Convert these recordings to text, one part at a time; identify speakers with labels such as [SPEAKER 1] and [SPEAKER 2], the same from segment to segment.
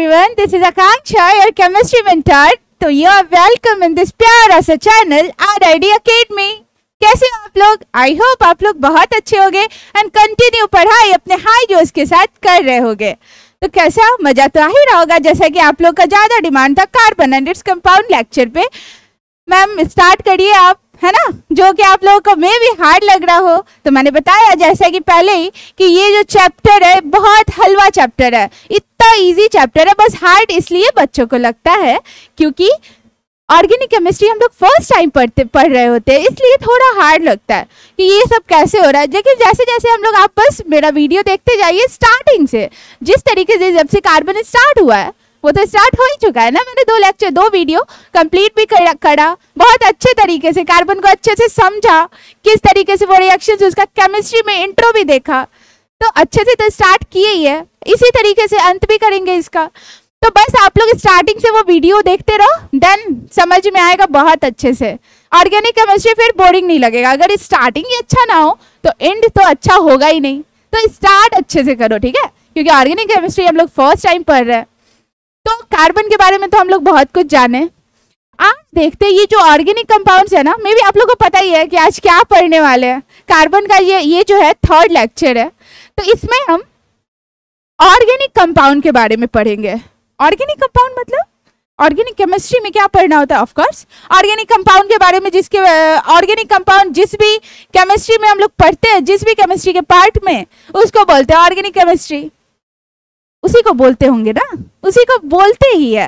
[SPEAKER 1] everyone, this is Akanksha, your chemistry mentor. तो you are welcome in this प्यारा सा channel RID Academy. कैसे हो आप लोग? आई होप आप लोग बहुत अच्छे होंगे एंड कंटिन्यू पढ़ाई अपने हाई जोश के साथ कर रहे होंगे. तो कैसा मजा तो आ ही रहा होगा. जैसा कि आप लोग का ज्यादा डिमांड था carbon and its compound lecture पे. मैम स्टार्ट करिए आप, है ना, जो कि आप लोगों को मे भी हार्ड लग रहा हो. तो मैंने बताया जैसा कि पहले ही कि ये जो चैप्टर है बहुत हलवा चैप्टर है, इतना इजी चैप्टर है. बस हार्ड इसलिए बच्चों को लगता है क्योंकि ऑर्गेनिक केमिस्ट्री हम लोग फर्स्ट टाइम पढ़ रहे होते हैं, इसलिए थोड़ा हार्ड लगता है कि ये सब कैसे हो रहा है. लेकिन जैसे जैसे हम लोग, आप बस मेरा वीडियो देखते जाइए स्टार्टिंग से, जिस तरीके से जब से कार्बन स्टार्ट हुआ है वो तो स्टार्ट हो ही चुका है ना. मैंने 2 वीडियो कंप्लीट भी करा बहुत अच्छे तरीके से, कार्बन को अच्छे से समझा, किस तरीके से वो रिएक्शंस, उसका केमिस्ट्री में इंट्रो भी देखा. तो अच्छे से तो स्टार्ट किए ही है, इसी तरीके से अंत भी करेंगे इसका. तो बस आप लोग स्टार्टिंग से वो वीडियो देखते रहो, देन समझ में आएगा बहुत अच्छे से. ऑर्गेनिक केमिस्ट्री फिर बोरिंग नहीं लगेगा. अगर स्टार्टिंग ही अच्छा ना हो तो एंड तो अच्छा होगा ही नहीं. तो स्टार्ट अच्छे से करो, ठीक है, क्योंकि ऑर्गेनिक केमिस्ट्री हम लोग फर्स्ट टाइम पढ़ रहे हैं. तो कार्बन के बारे में तो हम लोग बहुत कुछ जाने. आज देखते हैं ये जो ऑर्गेनिक कंपाउंड्स है ना, मे भी आप लोगों को पता ही है कि आज क्या पढ़ने वाले हैं. कार्बन का ये जो है 3rd लेक्चर है. तो इसमें हम ऑर्गेनिक कंपाउंड के बारे में पढ़ेंगे. ऑर्गेनिक कंपाउंड मतलब ऑर्गेनिक केमिस्ट्री में क्या पढ़ना होता है. ऑफ कोर्स ऑर्गेनिक कंपाउंड के बारे में, जिसके ऑर्गेनिक कंपाउंड जिस भी केमिस्ट्री में हम लोग पढ़ते हैं, जिस भी केमिस्ट्री के पार्ट में, उसको बोलते हैं ऑर्गेनिक केमिस्ट्री. उसी को बोलते होंगे ना, उसी को बोलते ही है.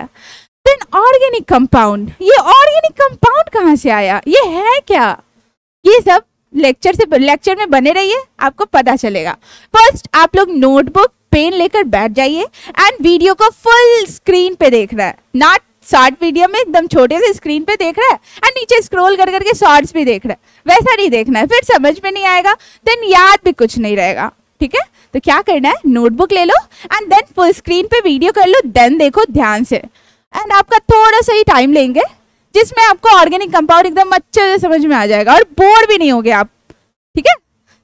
[SPEAKER 1] देन ऑर्गेनिक कंपाउंड, ये ऑर्गेनिक कंपाउंड कहाँ से आया, ये है क्या, ये सब लेक्चर में बने रहिए, आपको पता चलेगा. फर्स्ट आप लोग नोटबुक पेन लेकर बैठ जाइए एंड वीडियो को फुल स्क्रीन पे देखना है, नॉट शॉर्ट वीडियो में एकदम छोटे से स्क्रीन पे देख रहा है एंड नीचे स्क्रॉल कर करके शॉर्ट्स भी देख रहा है. वैसा नहीं देखना है, फिर समझ में नहीं आएगा, देन याद भी कुछ नहीं रहेगा. ठीक है, तो क्या करना है, नोटबुक ले लो एंड देन फुल स्क्रीन पे वीडियो कर लो, देन देखो ध्यान से. एंड आपका थोड़ा सा ही टाइम लेंगे जिसमें आपको ऑर्गेनिक कंपाउंड एकदम अच्छे से समझ में आ जाएगा और बोर भी नहीं होगे आप. ठीक है,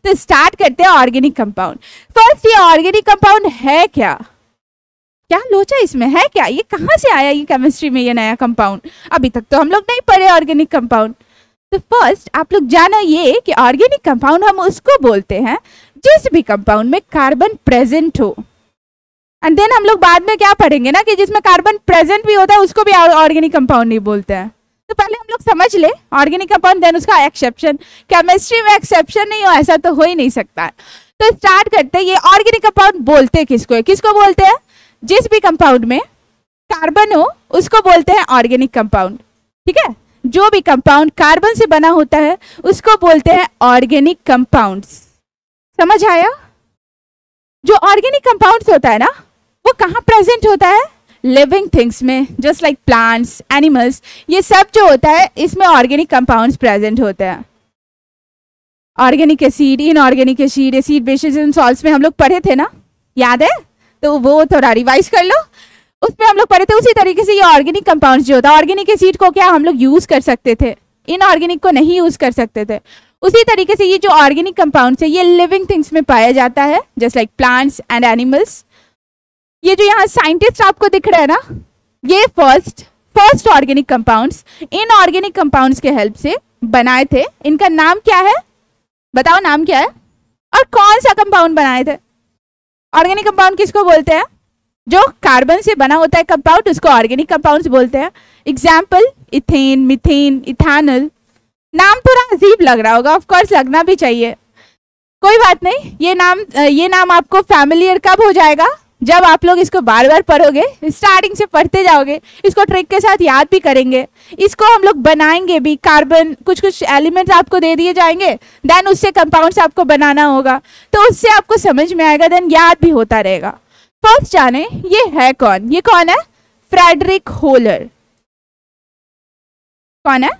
[SPEAKER 1] तो स्टार्ट करते हैं ऑर्गेनिक कंपाउंड. फर्स्ट ये ऑर्गेनिक कंपाउंड है क्या, क्या लोचा इसमें है क्या, ये कहाँ से आया ये केमिस्ट्री में ये नया कंपाउंड. अभी तक तो हम लोग नहीं पढ़े ऑर्गेनिक कंपाउंड. तो फर्स्ट आप लोग जानो ये कि ऑर्गेनिक कंपाउंड हम उसको बोलते हैं जिस भी कंपाउंड में कार्बन प्रेजेंट हो. एंड देन हम लोग बाद में क्या पढ़ेंगे ना कि जिसमें कार्बन प्रेजेंट भी होता है उसको भी ऑर्गेनिक कंपाउंड नहीं बोलते हैं. तो पहले हम लोग समझ ले ऑर्गेनिक कंपाउंड, देन उसका एक्सेप्शन. केमिस्ट्री में एक्सेप्शन नहीं हो ऐसा तो हो ही नहीं सकता है. तो स्टार्ट करते हैं. ये ऑर्गेनिक कंपाउंड बोलते किसको है, किसको बोलते हैं, जिस भी कंपाउंड में कार्बन हो उसको बोलते हैं ऑर्गेनिक कंपाउंड. ठीक है, जो भी कंपाउंड कार्बन से बना होता है उसको बोलते हैं ऑर्गेनिक कंपाउंड्स. समझ आया. जो ऑर्गेनिक कंपाउंड्स होता है ना वो कहाँ प्रेजेंट होता है, लिविंग थिंग्स में, जस्ट लाइक प्लांट्स, एनिमल्स, ये सब जो होता है इसमें ऑर्गेनिक कंपाउंड्स प्रेजेंट होते हैं. Organic acid, inorganic acid, acid basis and salts में हम लोग पढ़े थे ना, याद है, तो वो थोड़ा रिवाइज कर लो. उसमें हम लोग पढ़े थे. उसी तरीके से ये ऑर्गेनिक कंपाउंड्स जो होता है, ऑर्गेनिक एसिड को क्या हम लोग यूज कर सकते थे, इनऑर्गेनिक को नहीं यूज कर सकते थे. उसी तरीके से ये जो ऑर्गेनिक कंपाउंड्स है ये लिविंग थिंग्स में पाया जाता है, just like plants and animals. ये जो यहाँ साइंटिस्ट आपको दिख रहा है ना, ये first organic compounds inorganic compounds के हेल्प से बनाए थे. इनका नाम क्या है, बताओ नाम क्या है, और कौन सा कंपाउंड बनाए थे. ऑर्गेनिक कंपाउंड किसको बोलते हैं, जो कार्बन से बना होता है कंपाउंड उसको ऑर्गेनिक कंपाउंड्स बोलते हैं. Example ethane, methane, ethanol. नाम थोड़ा अजीब लग रहा होगा, ऑफ कोर्स लगना भी चाहिए, कोई बात नहीं. ये नाम आपको फैमिलियर कब हो जाएगा, जब आप लोग इसको बार बार पढ़ोगे, स्टार्टिंग से पढ़ते जाओगे, इसको ट्रिक के साथ याद भी करेंगे, इसको हम लोग बनाएंगे भी. कार्बन कुछ एलिमेंट्स आपको दे दिए जाएंगे, देन उससे कंपाउंड्स आपको बनाना होगा, तो उससे आपको समझ में आएगा, देन याद भी होता रहेगा. फर्स्ट जाने ये है कौन, ये कौन है, फ्रेडरिक होलर. कौन है,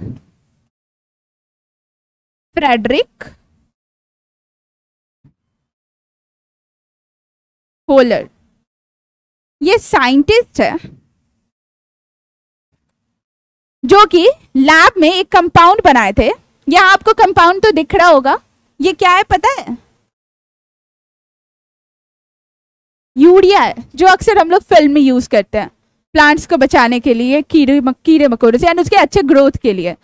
[SPEAKER 1] फ्रेडरिक होलर. ये साइंटिस्ट है जो कि लैब में एक कंपाउंड बनाए थे. यहाँ आपको कंपाउंड तो दिख रहा होगा, ये क्या है पता है, यूरिया है जो अक्सर हम लोग फिल्म में यूज करते हैं प्लांट्स को बचाने के लिए, कीड़े मकोड़ों से, एंड उसके अच्छे ग्रोथ के लिए।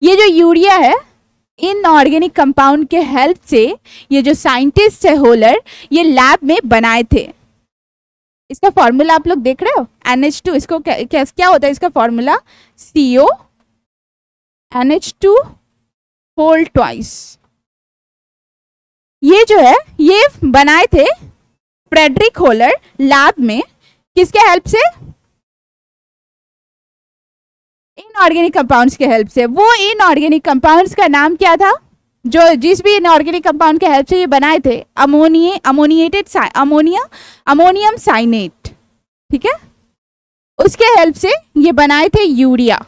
[SPEAKER 1] ये जो यूरिया है, इन ऑर्गेनिक कंपाउंड के हेल्प से ये जो साइंटिस्ट है होलर, ये लैब में बनाए थे। इसका फॉर्मूला आप लोग देख रहे हो, NH2। इसको क्या होता है इसका formula? CO NH2 whole twice. ये जो है ये बनाए थे फ्रेडरिक होलर लैब में, किसके हेल्प से? इनऑर्गेनिक कंपाउंड्स के हेल्प से। वो इनऑर्गेनिक कंपाउंड्स का नाम क्या था जो जिस भी इनऑर्गेनिक कंपाउंड के हेल्प से ये बनाए थे? अमोनियम साइनेट, ठीक है, उसके हेल्प से ये बनाए थे यूरिया।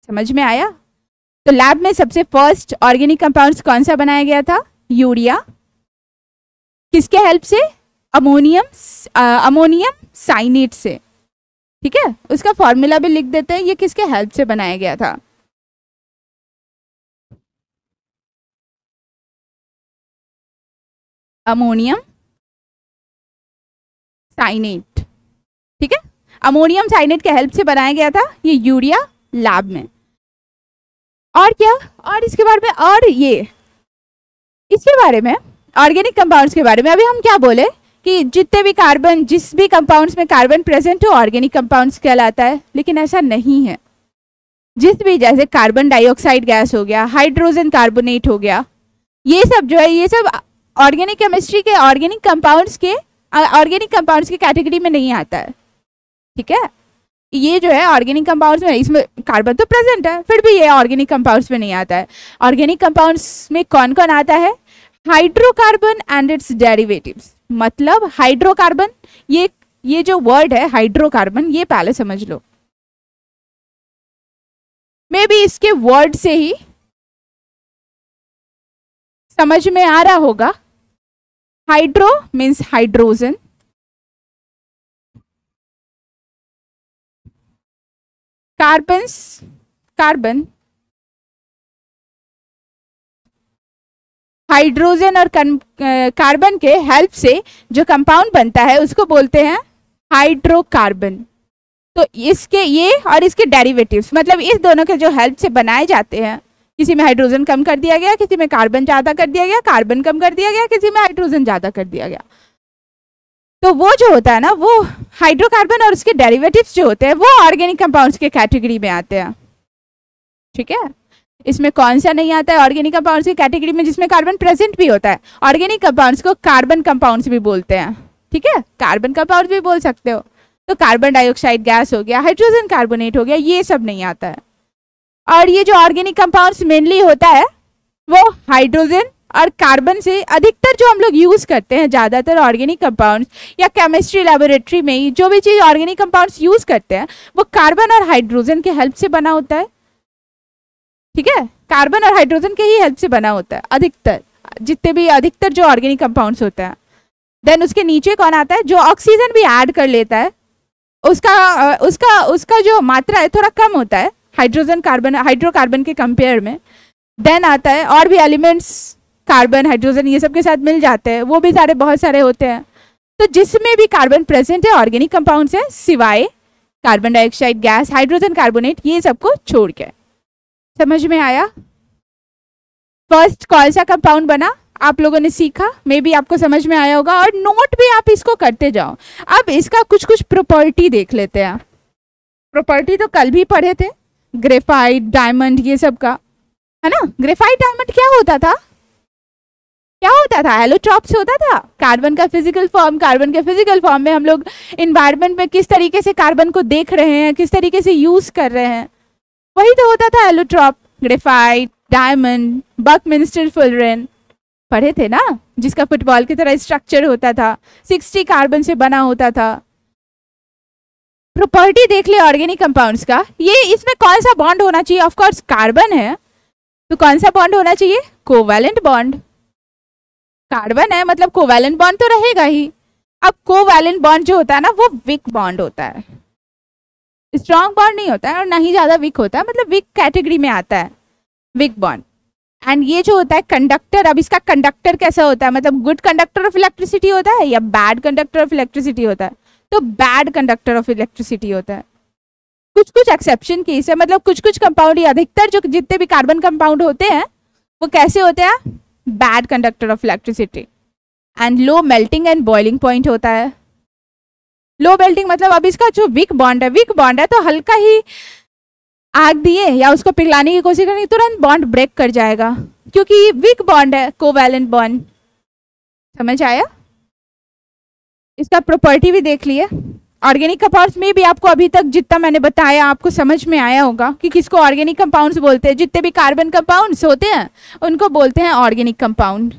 [SPEAKER 1] समझ में आया? तो लैब में सबसे फर्स्ट ऑर्गेनिक कंपाउंड्स कौन सा बनाया गया था? यूरिया। किसके हेल्प से? अमोनियम साइनेट से, ठीक है। उसका फॉर्मूला भी लिख देते हैं, ये किसके हेल्प से बनाया गया था? अमोनियम साइनेट, ठीक है। अमोनियम साइनेट के हेल्प से बनाया गया था ये यूरिया लैब में। और क्या? और इसके बारे में, और ये इसके बारे में, ऑर्गेनिक कंपाउंड्स के बारे में अभी हम क्या बोले कि जितने भी कार्बन, जिस भी कंपाउंड्स में कार्बन प्रेजेंट हो ऑर्गेनिक कंपाउंड्स कहलाता है। लेकिन ऐसा नहीं है। जिस भी, जैसे कार्बन डाइऑक्साइड गैस हो गया, हाइड्रोजन कार्बोनेट हो गया, ये सब जो है, ये सब ऑर्गेनिक केमिस्ट्री के ऑर्गेनिक कंपाउंड्स के कैटेगरी में नहीं आता है, ठीक है। ये जो है ऑर्गेनिक कंपाउंड्स में, इसमें कार्बन तो प्रेजेंट है, फिर भी ये ऑर्गेनिक कंपाउंड्स में नहीं आता है। ऑर्गेनिक कंपाउंड्स में कौन कौन आता है? Hydrocarbon and it's derivatives. मतलब हाइड्रोकार्बन, ये जो वर्ड है हाइड्रोकार्बन, ये पहले समझ लो। मे बी इसके वर्ड से ही समझ में आ रहा होगा। Hydro means hydrogen, carbon, hydrogen और कार्बन के हेल्प से जो कंपाउंड बनता है उसको बोलते हैं हाइड्रोकार्बन। तो इसके ये और इसके डेरिवेटिव्स, मतलब इस दोनों के जो हेल्प से बनाए जाते हैं, किसी में हाइड्रोजन कम कर दिया गया, किसी में कार्बन ज्यादा कर दिया गया, कार्बन कम कर दिया गया, किसी में हाइड्रोजन ज्यादा कर दिया गया। तो वो जो होता है ना, वो हाइड्रोकार्बन और उसके डेरिवेटिव्स जो होते हैं वो ऑर्गेनिक कंपाउंड्स के कैटेगरी में आते हैं, ठीक है। इसमें कौन सा नहीं आता है ऑर्गेनिक कंपाउंड्स की कैटेगरी में? जिसमें कार्बन प्रेजेंट भी होता है। ऑर्गेनिक कंपाउंड्स को कार्बन कंपाउंड्स भी बोलते हैं, ठीक है, कार्बन कंपाउंड भी बोल सकते हो। तो कार्बन डाइऑक्साइड गैस हो गया, हाइड्रोजन कार्बोनेट हो गया, ये सब नहीं आता है। और ये जो ऑर्गेनिक कंपाउंड्स मेनली होता है वो हाइड्रोजन और कार्बन से, अधिकतर जो हम लोग यूज करते हैं ज्यादातर ऑर्गेनिक कंपाउंड्स या केमिस्ट्री लेबोरेटरी में ही जो भी चीज ऑर्गेनिक कंपाउंड्स यूज करते हैं वो कार्बन और हाइड्रोजन के हेल्प से बना होता है, ठीक है। कार्बन और हाइड्रोजन के ही हेल्प से बना होता है अधिकतर, जितने भी अधिकतर जो ऑर्गेनिक कंपाउंड्स होते हैं। देन उसके नीचे कौन आता है? जो ऑक्सीजन भी ऐड कर लेता है, उसका जो मात्रा है थोड़ा कम होता है हाइड्रोकार्बन के कंपेयर में। देन आता है और भी एलिमेंट्स, कार्बन, हाइड्रोजन, ये सब के साथ मिल जाते हैं, वो भी सारे बहुत सारे होते हैं। तो जिसमें भी कार्बन प्रेजेंट है ऑर्गेनिक कंपाउंड्स है, सिवाय carbon dioxide gas, hydrogen carbonate, ये सबको छोड़ के। समझ में आया? फर्स्ट कौन सा कंपाउंड बना आप लोगों ने सीखा, मे बी आपको समझ में आया होगा, और नोट भी आप इसको करते जाओ। अब इसका कुछ प्रॉपर्टी देख लेते हैं। प्रॉपर्टी तो कल भी पढ़े थे, ग्रेफाइट, डायमंड, ये सब का, है ना। ग्रेफाइट, डायमंड क्या होता था? एलोट्रॉप्स होता था। कार्बन का फिजिकल फॉर्म, कार्बन के फिजिकल फॉर्म में हम लोग इन्वायरमेंट में किस तरीके से कार्बन को देख रहे हैं, किस तरीके से यूज कर रहे हैं, वही तो होता था एलोट्रॉप। ग्रेफाइट, डायमंड, बकमिंस्टर फुलरेन पढ़े थे ना, जिसका फुटबॉल की तरह स्ट्रक्चर होता था, 60 कार्बन से बना होता था। प्रॉपर्टी देख ले ऑर्गेनिक कंपाउंड्स का। ये इसमें कौन सा बॉन्ड होना चाहिए? ऑफ कोर्स कार्बन है, तो कौन सा बॉन्ड होना चाहिए? Covalent bond. कार्बन है मतलब कोवैलेंट बॉन्ड तो रहेगा ही। अब कोवैलेंट बॉन्ड जो होता है ना, वो वीक बॉन्ड होता है, स्ट्रॉन्ग बॉन्ड नहीं होता है और ना ही ज्यादा वीक होता है, मतलब वीक कैटेगरी में आता है वीक बॉन्ड। एंड ये जो होता है कंडक्टर, अब इसका कंडक्टर कैसा होता है, मतलब गुड कंडक्टर ऑफ इलेक्ट्रिसिटी होता है या बैड कंडक्टर ऑफ इलेक्ट्रिसिटी होता है? तो बैड कंडक्टर ऑफ इलेक्ट्रिसिटी होता है। कुछ कुछ एक्सेप्शन केस है, मतलब कुछ कुछ कंपाउंड या अधिकतर जो जितने भी कार्बन कंपाउंड होते हैं वो कैसे होते हैं, bad conductor of electricity. And low melting and boiling point होता है। लो मेल्टिंग मतलब अब इसका जो वीक बॉन्ड है तो हल्का ही आग दिए या उसको पिघलाने की कोशिश करेंगे तुरंत बॉन्ड ब्रेक कर जाएगा, क्योंकि वीक बॉन्ड है, कोवैलेंट बॉन्ड। समझ आया? इसका प्रॉपर्टी भी देख लिए। ऑर्गेनिक कंपाउंड्स में भी आपको अभी तक जितना मैंने बताया आपको समझ में आया होगा कि किसको ऑर्गेनिक कंपाउंड्स बोलते हैं। जितने भी कार्बन कंपाउंड्स होते हैं उनको बोलते हैं organic compound.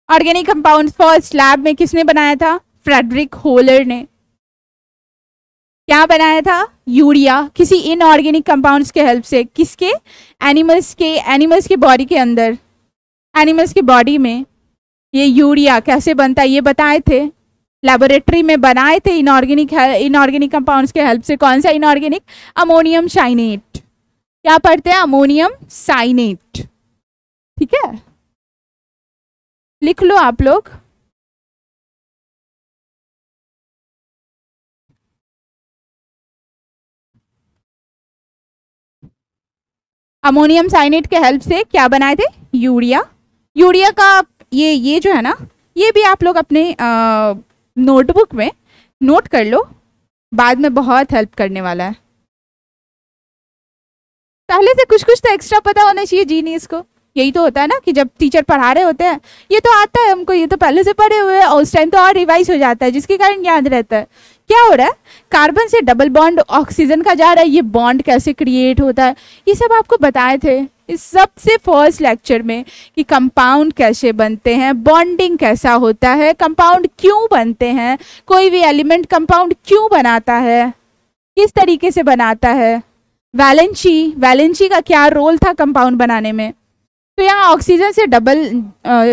[SPEAKER 1] Organic compounds first lab में किसने बनाया था? फ्रेडरिक होलर ने। क्या बनाया था? यूरिया, किसी इनऑर्गेनिक कंपाउंड्स के हेल्प से। किसके? एनिमल्स के बॉडी के अंदर, एनिमल्स की बॉडी में ये यूरिया कैसे बनता है ये बताए थे, लेबोरेटरी में बनाए थे इनऑर्गेनिक कंपाउंड्स के हेल्प से। कौन सा इनऑर्गेनिक? अमोनियम साइनेट। क्या पढ़ते हैं? Ammonium cyanate. ठीक है, लिख लो आप लोग। अमोनियम साइनेट के हेल्प से क्या बनाए थे? यूरिया। यूरिया का ये जो है ना, ये भी आप लोग अपने नोटबुक में नोट कर लो, बाद में बहुत हेल्प करने वाला है। पहले से कुछ कुछ तो एक्स्ट्रा पता होना चाहिए जीनियस को। यही तो होता है ना कि जब टीचर पढ़ा रहे होते हैं ये तो आता है हमको, ये तो पहले से पढ़े हुए हैं और उस टाइम तो और रिवाइज हो जाता है, जिसके कारण याद रहता है। क्या हो रहा है? कार्बन से डबल बॉन्ड ऑक्सीजन का जा रहा है, ये बॉन्ड कैसे क्रिएट होता है ये सब आपको बताए थे इस सबसे फर्स्ट लेक्चर में कि कंपाउंड कैसे बनते हैं, बॉन्डिंग कैसा होता है, कंपाउंड क्यों बनते हैं, कोई भी एलिमेंट कंपाउंड क्यों बनाता है, किस तरीके से बनाता है, वैलेंसी का क्या रोल था कंपाउंड बनाने में। तो यहाँ ऑक्सीजन से डबल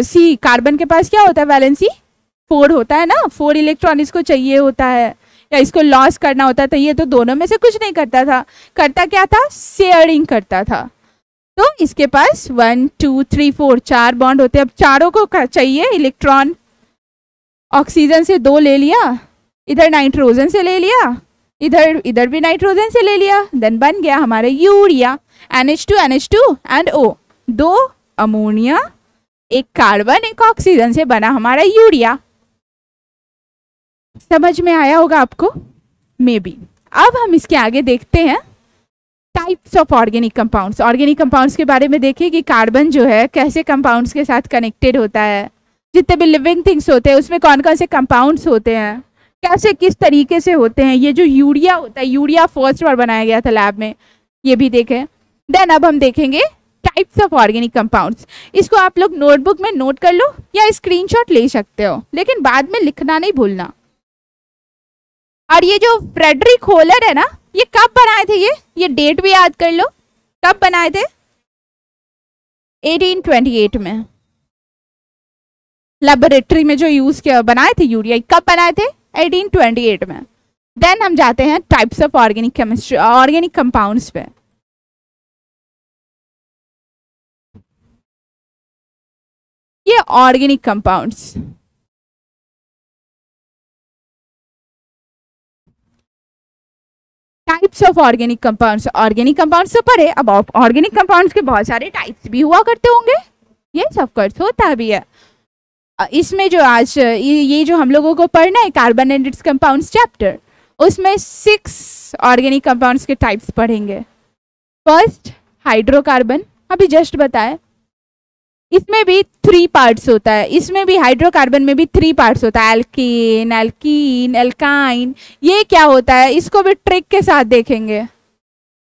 [SPEAKER 1] सी कार्बन के पास क्या होता है? वैलेंसी 4 होता है ना, 4 इलेक्ट्रॉन इसको चाहिए होता है या इसको लॉस करना होता है। तो ये तो दोनों में से कुछ नहीं करता था, करता क्या था? शेयरिंग करता था। तो इसके पास 1 2 3 4 4 बॉन्ड होते हैं। अब चारों को चाहिए इलेक्ट्रॉन, ऑक्सीजन से 2 ले लिया, इधर नाइट्रोजन से ले लिया, इधर भी नाइट्रोजन से ले लिया, देन बन गया हमारे urea. NH2 and O, 2 ammonia, 1 carbon, 1 oxygen से बना हमारा यूरिया। समझ में आया होगा आपको मे बी। अब हम इसके आगे देखते हैं types of organic compounds. Organic compounds के बारे में देखिए कि कार्बन जो है कैसे कंपाउंड्स के साथ कनेक्टेड होता है, जितने भी लिविंग थिंग्स होते हैं उसमें कौन कौन से कंपाउंड्स होते हैं, कैसे किस तरीके से होते हैं। ये जो यूरिया होता है, यूरिया फर्स्ट बार बनाया गया था लैब में, ये भी देखें। देन अब हम देखेंगे टाइप्स ऑफ ऑर्गेनिक कंपाउंड्स। इसको आप लोग नोटबुक में नोट कर लो या स्क्रीनशॉट ले सकते हो, लेकिन बाद में लिखना नहीं भूलना। और ये जो फ्रेडरिक होलर है ना, ये कब बनाए थे? ये डेट भी याद कर लो, कब बनाए थे? 1828 में लेबोरेटरी में जो यूज किया बनाए थे यूरिया। कब बनाए थे? 1828 में। देन हम जाते हैं types of organic chemistry, organic compounds पे। ये organic compounds, types of organic compounds. Organic compounds तो पढ़े, अब ऑर्गेनिक कंपाउंड्स के बहुत सारे टाइप्स भी हुआ करते होंगे, ये सब कुछ होता भी है। इसमें जो आज ये जो हम लोगों को पढ़ना है carbon and it's compounds chapter, उसमें 6 ऑर्गेनिक कंपाउंड्स के टाइप्स पढ़ेंगे। फर्स्ट हाइड्रोकार्बन, अभी जस्ट बताया, इसमें भी 3 पार्ट्स होता है। इसमें भी हाइड्रोकार्बन में भी 3 पार्ट्स होता है, एल्केन, एल्कीन, एल्काइन। ये क्या होता है इसको भी ट्रिक के साथ देखेंगे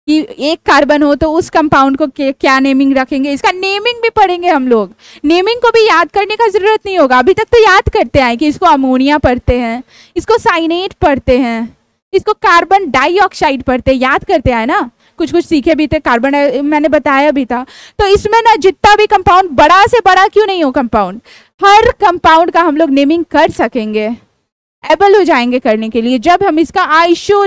[SPEAKER 1] कि एक कार्बन हो तो उस कंपाउंड को क्या नेमिंग रखेंगे, इसका नेमिंग भी पढ़ेंगे हम लोग। नेमिंग को भी याद करने का जरूरत नहीं होगा, अभी तक तो याद करते हैं कि इसको अमोनिया पढ़ते हैं, इसको साइनेट पढ़ते हैं, इसको कार्बन डाइऑक्साइड पढ़ते हैं, याद करते हैं ना, कुछ कुछ सीखे भी थे, कार्बन मैंने बताया भी था। तो इसमें ना जितना भी कंपाउंड, बड़ा से बड़ा क्यों नहीं हो कंपाउंड, हर कंपाउंड का हम लोग नेमिंग कर सकेंगे, एबल हो जाएंगे करने के लिए जब हम इसका आइसो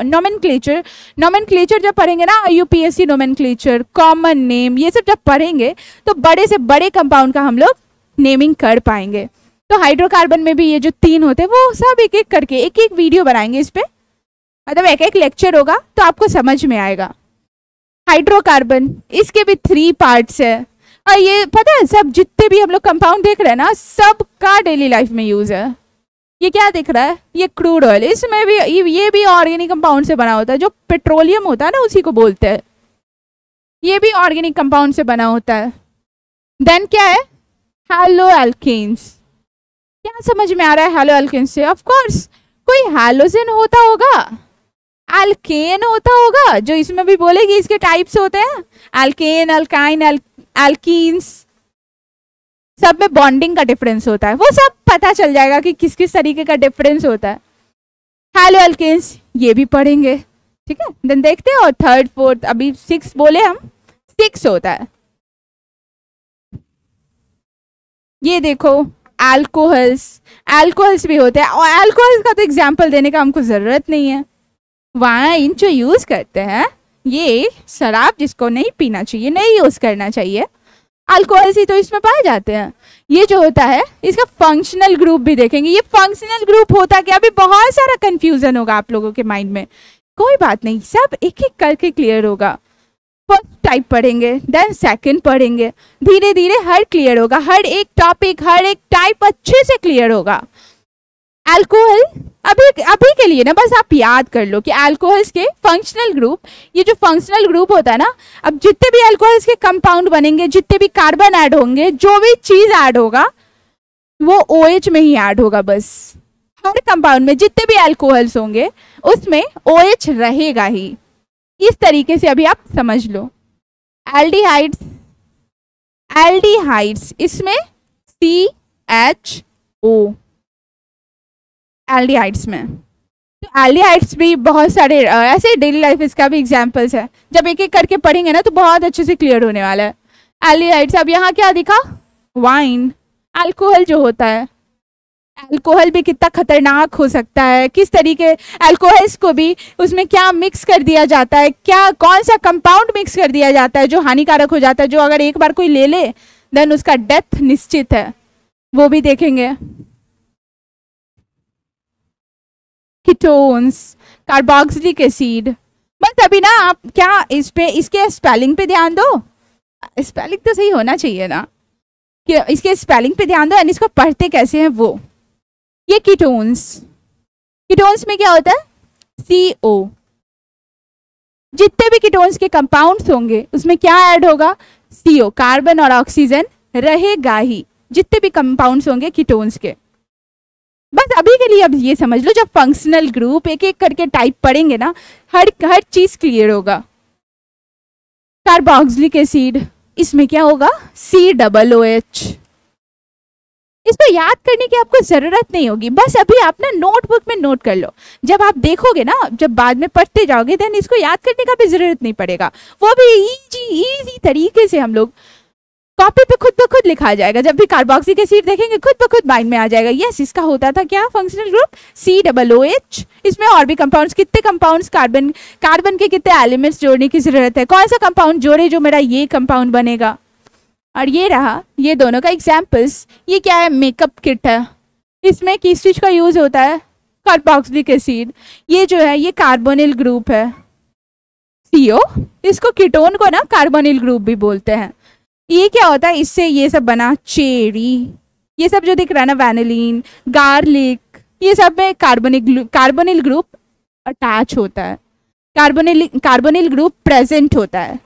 [SPEAKER 1] नोमेनक्लेचर जब पढ़ेंगे ना, यूपीएससी नोमेनक्लेचर, कॉमन नेम, ये सब जब पढ़ेंगे तो बड़े से बड़े कंपाउंड का हम लोग नेमिंग कर पाएंगे। तो हाइड्रोकार्बन में भी ये जो 3 होते हैं वो सब एक एक करके एक एक वीडियो बनाएंगे इस पे, मतलब एक एक लेक्चर होगा तो आपको समझ में आएगा। हाइड्रोकार्बन, इसके भी 3 पार्ट्स है और ये पता है सब जितने भी हम लोग कंपाउंड देख रहे हैं ना, सबका डेली लाइफ में यूज है। ये क्या दिख रहा है, ये क्रूड ऑयल, इसमें भी ये भी ऑर्गेनिक कंपाउंड से बना होता है, जो पेट्रोलियम होता है ना उसी को बोलते हैं, ये भी ऑर्गेनिक कंपाउंड से बना होता है। देन क्या है, हैलो एल्केन्स। क्या समझ में आ रहा है हैलो एल्केन्स से? ऑफ कोर्स कोई हैलोजन होता होगा, एल्केन होता होगा, जो इसमें भी बोलेगी इसके टाइप्स होते हैं, एल्केन, अल्काइन, एल्कीन्स, सब में बॉन्डिंग का डिफरेंस होता है, वो सब पता चल जाएगा कि किस किस तरीके का डिफरेंस होता है। हैलो एल्केन्स ये भी पढ़ेंगे, ठीक है। देन देखते हैं, और 3rd 4th, अभी 6 बोले हम, 6 होता है। ये देखो अल्कोहल्स भी होते हैं, और अल्कोहल्स का तो एग्जाम्पल देने का हमको जरूरत नहीं है। वाइन जो यूज करते हैं, ये शराब जिसको नहीं पीना चाहिए, नहीं यूज करना चाहिए, अल्कोहल्स ही तो इसमें पाए जाते हैं। ये जो होता है इसका फंक्शनल ग्रुप भी देखेंगे। ये फंक्शनल ग्रुप होता क्या, अभी बहुत सारा कंफ्यूजन होगा आप लोगों के माइंड में, कोई बात नहीं, सब एक एक करके क्लियर होगा। फर्स्ट टाइप पढ़ेंगे, देन सेकंड पढ़ेंगे, धीरे धीरे हर क्लियर होगा, हर एक टॉपिक, हर एक टाइप अच्छे से क्लियर होगा। अल्कोहल अभी के लिए ना बस आप याद कर लो कि अल्कोहल्स के फंक्शनल ग्रुप, ये जो फंक्शनल ग्रुप होता है ना, अब जितने भी अल्कोहल्स के कंपाउंड बनेंगे, जितने भी कार्बन ऐड होंगे, जो भी चीज ऐड होगा वो OH में ही ऐड होगा। बस हर कंपाउंड में जितने भी अल्कोहल्स होंगे उसमें OH रहेगा ही। इस तरीके से अभी आप समझ लो। एल्डिहाइड्स इसमें CHO, एल्डिहाइड्स में। तो एल्डिहाइड्स भी बहुत सारे ऐसे डेली लाइफ इसका भी एग्जांपल्स है, जब एक एक करके पढ़ेंगे ना तो बहुत अच्छे से क्लियर होने वाला है। एल्डिहाइड्स, अब यहाँ क्या दिखा, वाइन, अल्कोहल जो होता है, अल्कोहल भी कितना खतरनाक हो सकता है, किस तरीके अल्कोहल्स को भी उसमें क्या मिक्स कर दिया जाता है, क्या कौन सा कंपाउंड मिक्स कर दिया जाता है जो हानिकारक हो जाता है, जो अगर एक बार कोई ले ले देन उसका डेथ निश्चित है, वो भी देखेंगे। कीटोन्स, कार्बोक्सिलिक एसिड, बस अभी ना आप क्या इस पे इसके स्पेलिंग पे ध्यान दो, स्पेलिंग तो सही होना चाहिए ना, कि इसके स्पेलिंग पे ध्यान दो एंड इसको पढ़ते कैसे हैं वो। ये कीटोन्स में क्या होता है, CO, जितने भी कीटोन्स के कंपाउंड्स होंगे उसमें क्या ऐड होगा, CO, कार्बन और ऑक्सीजन रहेगा ही, जितने भी कंपाउंड्स होंगे कीटोन्स के। बस अभी के लिए अब ये समझ लो, जब फंक्शनल ग्रुप एक एक करके टाइप पढ़ेंगे ना, हर चीज क्लियर होगा। कार्बोक्सिलिक एसिड, इसमें क्या होगा, COOH। इसको याद करने की आपको जरूरत नहीं होगी, बस अभी आप ना नोटबुक में नोट कर लो, जब आप देखोगे ना, जब बाद में पढ़ते जाओगे देन इसको याद करने का भी जरूरत नहीं पड़ेगा, वो भी इजी तरीके से हम लोग कॉपी पे खुद ब खुद लिखा जाएगा। जब भी कार्बोक्सिलिक एसिड देखेंगे खुद ब खुद माइंड में आ जाएगा, यस इसका होता था क्या फंक्शनल ग्रुप, COOH। इसमें और भी कंपाउंड्स, कितने कंपाउंड्स, कार्बन के कितने एलिमेंट्स जोड़ने की जरूरत है, कौन सा कंपाउंड जोड़े जो मेरा ये कंपाउंड बनेगा। और ये रहा ये दोनों का एग्जाम्पल्स। ये क्या है, मेकअप किट है, इसमें किस चीज का यूज होता है, कार्बोक्सिलिक एसिड। ये जो है ये कार्बोनिल ग्रुप है, CO, इसको कीटोन को ना कार्बोनिल ग्रुप भी बोलते हैं। ये क्या होता है, इससे ये सब बना, चेरी, ये सब जो दिख रहा है ना, वैनिलीन, गार्लिक, ये सब में कार्बोनिल ग्रुप अटैच होता है, कार्बोनिल ग्रुप प्रेजेंट होता है।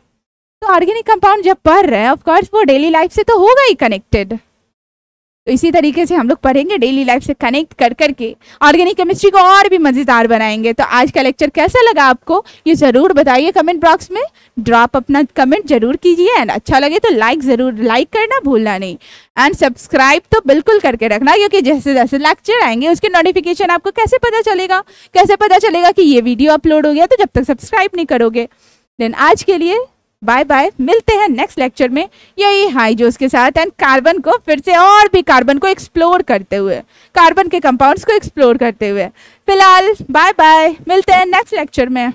[SPEAKER 1] तो ऑर्गेनिक कंपाउंड जब पढ़ रहे हैं ऑफ कोर्स वो डेली लाइफ से तो होगा ही कनेक्टेड। तो इसी तरीके से हम लोग पढ़ेंगे, डेली लाइफ से कनेक्ट कर करके ऑर्गेनिक केमिस्ट्री को और भी मजेदार बनाएंगे। तो आज का लेक्चर कैसा लगा आपको ये जरूर बताइए कमेंट बॉक्स में, ड्रॉप अपना कमेंट जरूर कीजिए एंड अच्छा लगे तो लाइक करना भूलना नहीं एंड सब्सक्राइब तो बिल्कुल करके रखना, क्योंकि जैसे जैसे लेक्चर आएंगे उसके नोटिफिकेशन आपको कैसे पता चलेगा कि ये वीडियो अपलोड हो गया, तो जब तक सब्सक्राइब नहीं करोगे। देन आज के लिए बाय बाय, मिलते हैं नेक्स्ट लेक्चर में यही हाइजोस के साथ एंड कार्बन को फिर से और भी कार्बन को एक्सप्लोर करते हुए, कार्बन के कंपाउंड्स को एक्सप्लोर करते हुए। फिलहाल बाय बाय, मिलते हैं नेक्स्ट लेक्चर में।